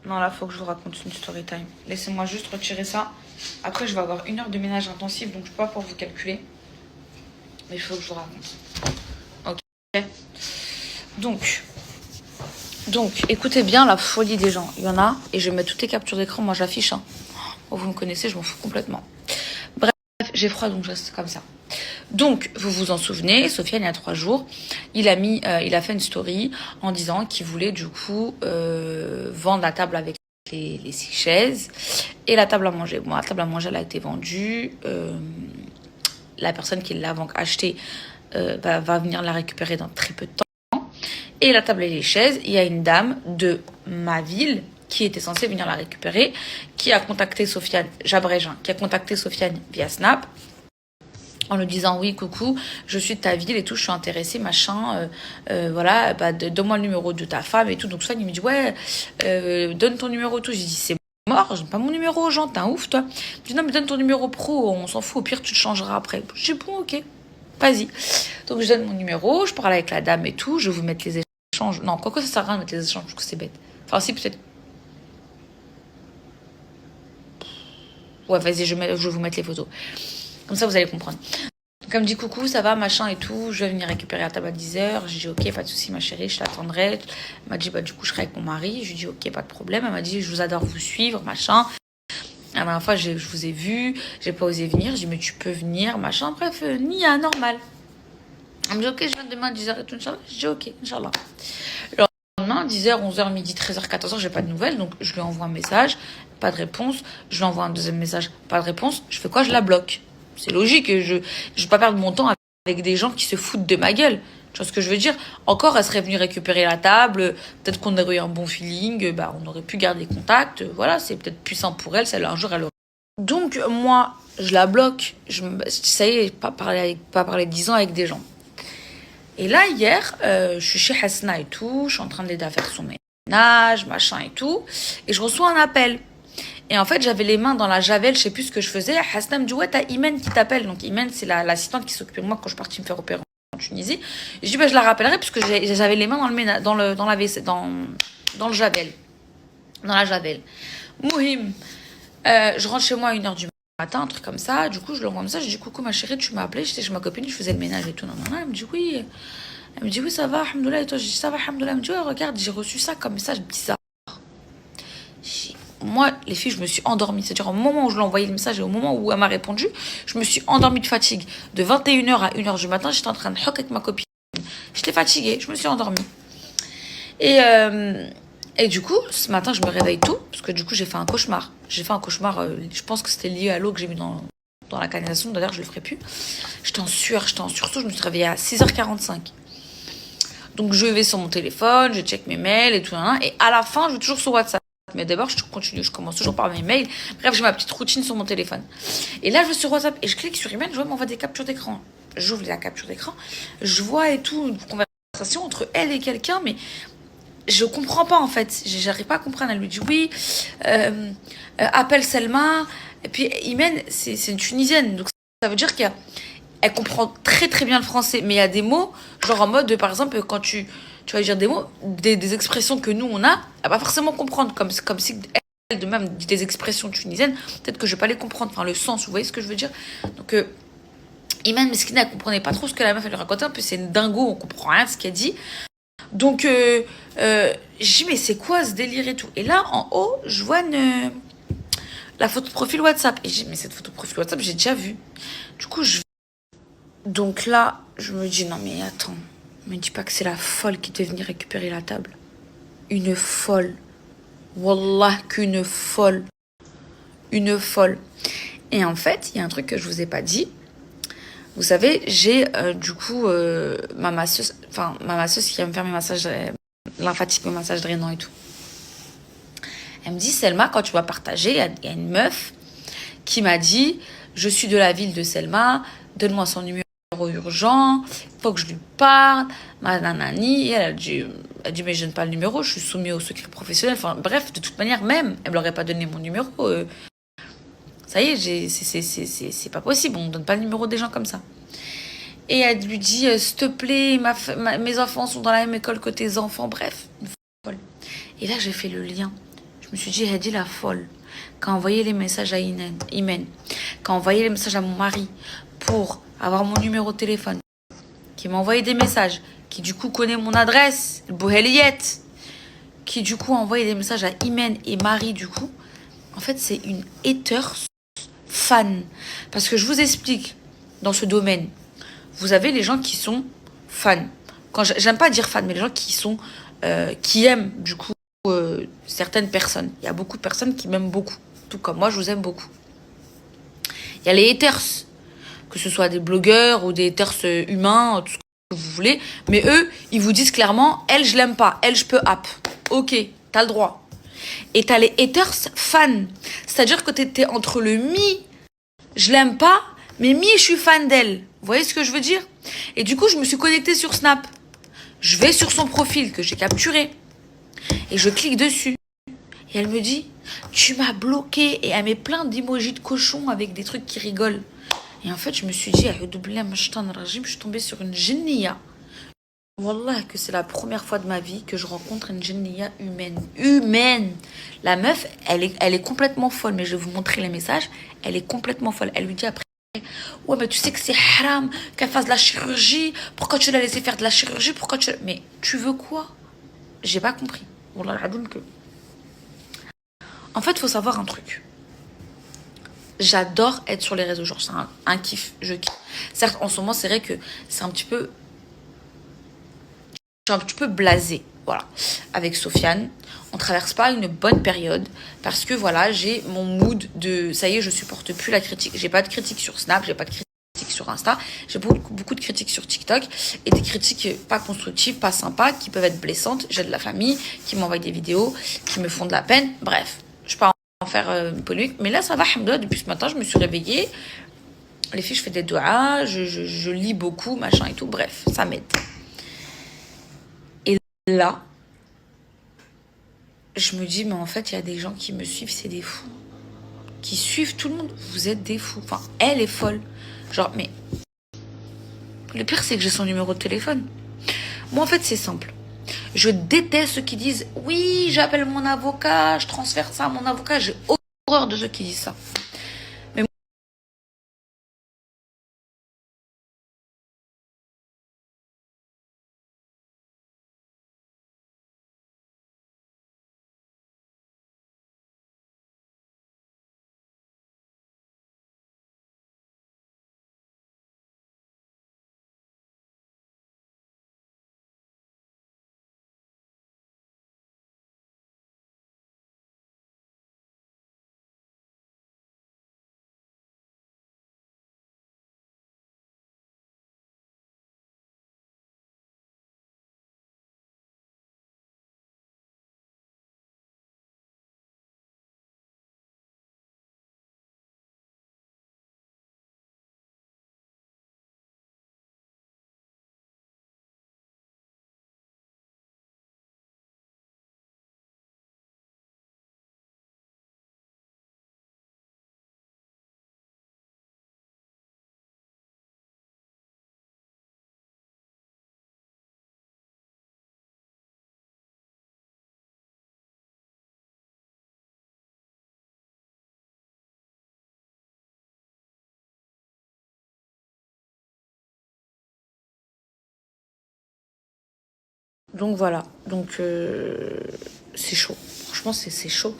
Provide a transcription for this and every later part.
Non, là, faut que je vous raconte une story time. Laissez-moi juste retirer ça. Après, je vais avoir 1 heure de ménage intensif, donc je peux pas pour vous calculer. Mais il faut que je vous raconte. Ok. Donc, écoutez bien la folie des gens. Il y en a, et je vais mettre toutes les captures d'écran, moi j'affiche. Hein. Oh, vous me connaissez, je m'en fous complètement. Bref, j'ai froid, donc je reste comme ça. Donc, vous vous en souvenez, Sofiane, il y a 3 jours, il a fait une story en disant qu'il voulait du coup vendre la table avec les 6 chaises et la table à manger. Bon, la table à manger, elle a été vendue. La personne qui l'a achetée va venir la récupérer dans très peu de temps. Et la table et les chaises, il y a une dame de ma ville qui était censée venir la récupérer, qui a contacté Sofiane, Jabrejin, qui a contacté Sofiane via Snap, en lui disant oui coucou je suis de ta ville et tout, je suis intéressée machin, voilà, donne-moi le numéro de ta femme et tout. Donc Sofiane il me dit ouais, donne ton numéro et tout. J'ai dit c'est mort, je donne pas mon numéro aux gens, t'es un ouf toi. Il me dit non mais donne ton numéro pro, on s'en fout, au pire tu le changeras après. Je dis bon ok, vas-y. Donc je donne mon numéro, je parle avec la dame et tout, je vais vous mettre les échanges. Non, quoique ça sert à rien de mettre les échanges parce que c'est bête. Enfin si peut-être. Ouais vas-y, je vais vous mettre les photos. Comme ça vous allez comprendre. Donc elle me dit coucou, ça va, machin et tout, je vais venir récupérer la table à 10h. J'ai dit ok, pas de souci ma chérie, je t'attendrai. Elle m'a dit bah du coup je serai avec mon mari. Je lui ai dit ok, pas de problème. Elle m'a dit je vous adore vous suivre, machin. La dernière fois je vous ai vu, j'ai pas osé venir. J'ai dit mais tu peux venir, machin. Bref, nia, normal. Elle me dit ok, je viens demain à 10h et tout, Inch'Allah. Je dis ok, Inch'Allah. Le lendemain, 10h, 11h, midi, 13h, 14h, j'ai pas de nouvelles. Donc je lui envoie un message, pas de réponse. Je lui envoie un deuxième message, pas de réponse. Je fais quoi? Je la bloque. C'est logique, je vais pas perdre mon temps avec des gens qui se foutent de ma gueule. Tu vois ce que je veux dire? Encore, elle serait venue récupérer la table, peut-être qu'on aurait eu un bon feeling, bah, on aurait pu garder contact, voilà, c'est peut-être puissant pour elle, un jour elle aurait. Donc, moi, je la bloque, ça y est, pas parler 10 ans avec des gens. Et là, hier, je suis chez Hasna et tout, je suis en train de l'aider à faire son ménage, machin et tout, et je reçois un appel. Et en fait, j'avais les mains dans la javel, je sais plus ce que je faisais. Hasna me dit, ouais, t'as Imen qui t'appelle. Donc, Imen, c'est l'assistante qui s'occupe de moi quand je suis partie me faire opérer en Tunisie. Et je dis, bah, je la rappellerai puisque j'avais les mains dans le ménage, dans la WC, dans le javel. Dans la javel. Mouhim. Je rentre chez moi à 1h du matin, un truc comme ça. Du coup, je lui envoie un message. Je dis, coucou, ma chérie, tu m'as appelé. J'étais chez ma copine, je faisais le ménage et tout. Non, non, non. Elle me dit, oui. Elle me dit, oui, ça va, alhamdoulilah. Et toi, je dis, ça va, alhamdoulilah. Elle me dit, ouais, regarde, j'ai reçu ça comme message bizarre. Moi, les filles, je me suis endormie. C'est-à-dire, au moment où je lui ai envoyé le message et au moment où elle m'a répondu, je me suis endormie de fatigue. De 21h à 1h du matin, j'étais en train de hock avec ma copine. J'étais fatiguée, je me suis endormie. Et du coup, ce matin, je me réveille tôt, parce que du coup, j'ai fait un cauchemar. J'ai fait un cauchemar, je pense que c'était lié à l'eau que j'ai mis dans la canalisation. D'ailleurs, je le ferai plus. J'étais en sueur, surtout, je me suis réveillée à 6h45. Donc, je vais sur mon téléphone, je check mes mails et tout. Et à la fin, je vais toujours sur WhatsApp. Mais d'abord, je commence toujours par mes mails. Bref, j'ai ma petite routine sur mon téléphone. Et là, je vais sur WhatsApp et je clique sur email, je vois m'envoie des captures d'écran. J'ouvre la capture d'écran, je vois et tout, une conversation entre elle et quelqu'un, mais je comprends pas en fait. J'arrive pas à comprendre. Elle lui dit oui, appelle Selma. Et puis, Imen, c'est une Tunisienne. Donc, ça veut dire qu'elle comprend très très bien le français. Mais il y a des mots, genre en mode, par exemple, quand tu vas dire des mots, des expressions que nous on a, elle va forcément comprendre, comme si elle de même dit des expressions tunisiennes, peut-être que je vais pas les comprendre, enfin le sens, vous voyez ce que je veux dire. Donc Iman Meskina, elle comprenait pas trop ce que la meuf elle lui racontait, un peu c'est une dingo, on comprend rien de ce qu'elle dit. Donc j'ai dit mais c'est quoi ce délire et tout. Et là en haut je vois la photo de profil WhatsApp et j'ai dit mais cette photo de profil WhatsApp j'ai déjà vu. Du coup donc là je me dis non mais attends. Me dis pas que c'est la folle qui devait venir récupérer la table. Une folle. Wallah qu'une folle. Une folle. Et en fait, il y a un truc que je vous ai pas dit. Vous savez, j'ai du coup ma masseuse qui va me faire mes massages lymphatiques, mes massages drainants et tout. Elle me dit, Selma, quand tu vas partager, il y a une meuf qui m'a dit, je suis de la ville de Selma, donne-moi son numéro urgent, il faut que je lui parle, ma nanani. Et elle dit, mais je donne pas le numéro, je suis soumise au secret professionnel. Enfin, bref, de toute manière, même, elle me l'aurait pas donné mon numéro. Ça y est, c'est pas possible, on donne pas le numéro des gens comme ça. Et elle lui dit, s'il te plaît, mes enfants sont dans la même école que tes enfants, bref, une folle. Et là, j'ai fait le lien. Je Je me suis dit, Hadi la folle, qui a envoyé les messages à Imen, qui a envoyé les messages à mon mari pour avoir mon numéro de téléphone, qui m'a envoyé des messages, qui du coup connaît mon adresse, le Bouheliyet, qui du coup a envoyé des messages à Imen et Marie du coup. En fait, c'est une haters fan. Parce que je vous explique, dans ce domaine, vous avez les gens qui sont fans. Quand j'aime pas dire fans, mais les gens qui sont qui aiment du coup certaines personnes. Il y a beaucoup de personnes qui m'aiment beaucoup, tout comme moi, je vous aime beaucoup. Il y a les haters, que ce soit des blogueurs ou des haters humains, tout ce que vous voulez, mais eux, ils vous disent clairement, elle, je l'aime pas, elle, je peux app. Ok, t'as le droit. Et t'as les haters fans, c'est-à-dire que t'es entre le mi, je l'aime pas, mais mi, je suis fan d'elle. Vous voyez ce que je veux dire? Et du coup, je me suis connectée sur Snap. Je vais sur son profil que j'ai capturé. Et je clique dessus. Et elle me dit, tu m'as bloqué. Et elle met plein d'emojis de cochon avec des trucs qui rigolent. Et en fait, je me suis dit, je suis tombée sur une jinniya. Wallah, que c'est la première fois de ma vie que je rencontre une jinniya humaine. Humaine. La meuf, elle est complètement folle. Mais je vais vous montrer les messages. Elle est complètement folle. Elle lui dit après, ouais, mais tu sais que c'est haram qu'elle fasse de la chirurgie. Pourquoi tu l'as laissé faire de la chirurgie? Pourquoi tu... Mais tu veux quoi? J'ai pas compris. Wallah, que... En fait, il faut savoir un truc. J'adore être sur les réseaux. Genre, c'est un kiff. Je kiffe. Certes, en ce moment, c'est vrai que c'est un petit peu... Je suis un petit peu blasée. Voilà. Avec Sofiane, on traverse pas une bonne période parce que voilà, j'ai mon mood de... Ça y est, je supporte plus la critique. J'ai pas de critique sur Snap, j'ai pas de critique sur Insta. J'ai beaucoup de critiques sur TikTok et des critiques pas constructives, pas sympas, qui peuvent être blessantes. J'ai de la famille qui m'envoie des vidéos, qui me font de la peine. Bref, je peux en faire une polémique. Mais là, ça va, alhamdoulilah, depuis ce matin, je me suis réveillée. Les filles, je fais des doigts, je lis beaucoup, machin et tout. Bref, ça m'aide. Et là, je me dis, mais en fait, il y a des gens qui me suivent, c'est des fous. Qui suivent tout le monde. Vous êtes des fous. Enfin, elle est folle. Genre, mais... Le pire, c'est que j'ai son numéro de téléphone. Moi, en fait, c'est simple. Je déteste ceux qui disent, oui, j'appelle mon avocat, je transfère ça à mon avocat. J'ai horreur de ceux qui disent ça. Mais donc voilà. Donc c'est chaud. Franchement, c'est chaud.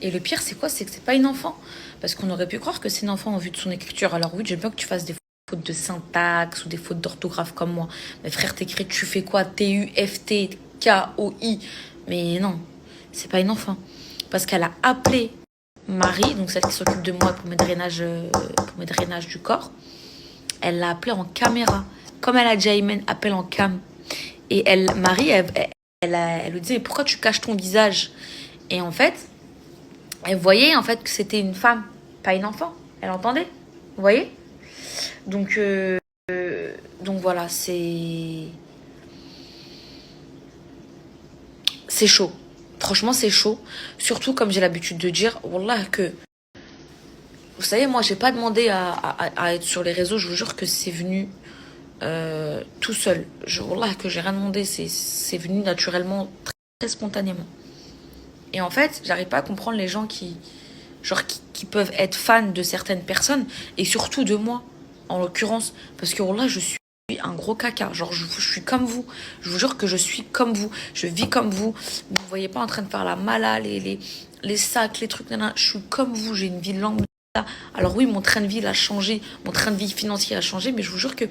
Et le pire, c'est quoi? C'est que c'est pas une enfant. Parce qu'on aurait pu croire que c'est une enfant en vue de son écriture. Alors oui, j'aime bien que tu fasses des fautes de syntaxe ou des fautes d'orthographe comme moi. Mais frère, t'écris, tu fais quoi? T-U-F-T-K-O-I. Mais non, c'est pas une enfant. Parce qu'elle a appelé Marie, donc celle qui s'occupe de moi pour mes drainages du corps. Elle l'a appelée en caméra. Comme elle a déjà Imen, appelle en cam. Et Marie, elle lui disait, mais pourquoi tu caches ton visage? Et en fait, elle voyait en fait que c'était une femme, pas une enfant. Elle entendait, vous voyez? Donc, donc voilà, c'est chaud. Franchement, c'est chaud. Surtout, comme j'ai l'habitude de dire, wallah, que... Vous savez, moi, j'ai pas demandé à être sur les réseaux. Je vous jure que c'est venu tout seul. Wallah, que j'ai rien demandé. C'est venu naturellement, très, très spontanément. Et en fait, j'arrive pas à comprendre les gens qui peuvent être fans de certaines personnes, et surtout de moi, en l'occurrence. Parce que là, je suis un gros caca. Genre, je suis comme vous. Je vous jure que je suis comme vous. Je vis comme vous. Vous ne me voyez pas en train de faire la mala, les sacs, les trucs, nana. Je suis comme vous. J'ai une vie longue. Alors oui, mon train de vie a changé. Mon train de vie financier a changé. Mais je vous jure que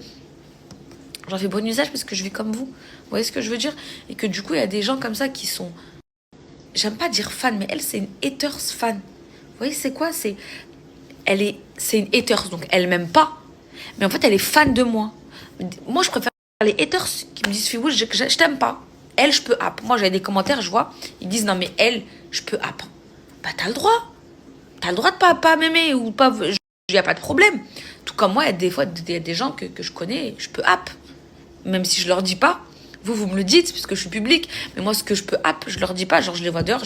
j'en fais bon usage parce que je vis comme vous. Vous voyez ce que je veux dire? Et que du coup, il y a des gens comme ça qui sont... J'aime pas dire fan, mais elle, c'est une haters fan. Vous voyez, c'est quoi? C'est une haters, donc elle m'aime pas. Mais en fait, elle est fan de moi. Moi, je préfère les haters qui me disent, oui, je t'aime pas. Elle, je peux app. Moi, j'avais des commentaires, je vois, ils disent, non, mais elle, je peux app. Bah, t'as le droit. T'as le droit de pas m'aimer ou pas. Il n'y a pas de problème. Tout comme moi, il y a des fois des gens que je connais, je peux app. Même si je leur dis pas. Vous me le dites, puisque je suis publique. Mais moi, ce que je peux app, je leur dis pas. Genre, je les vois dehors.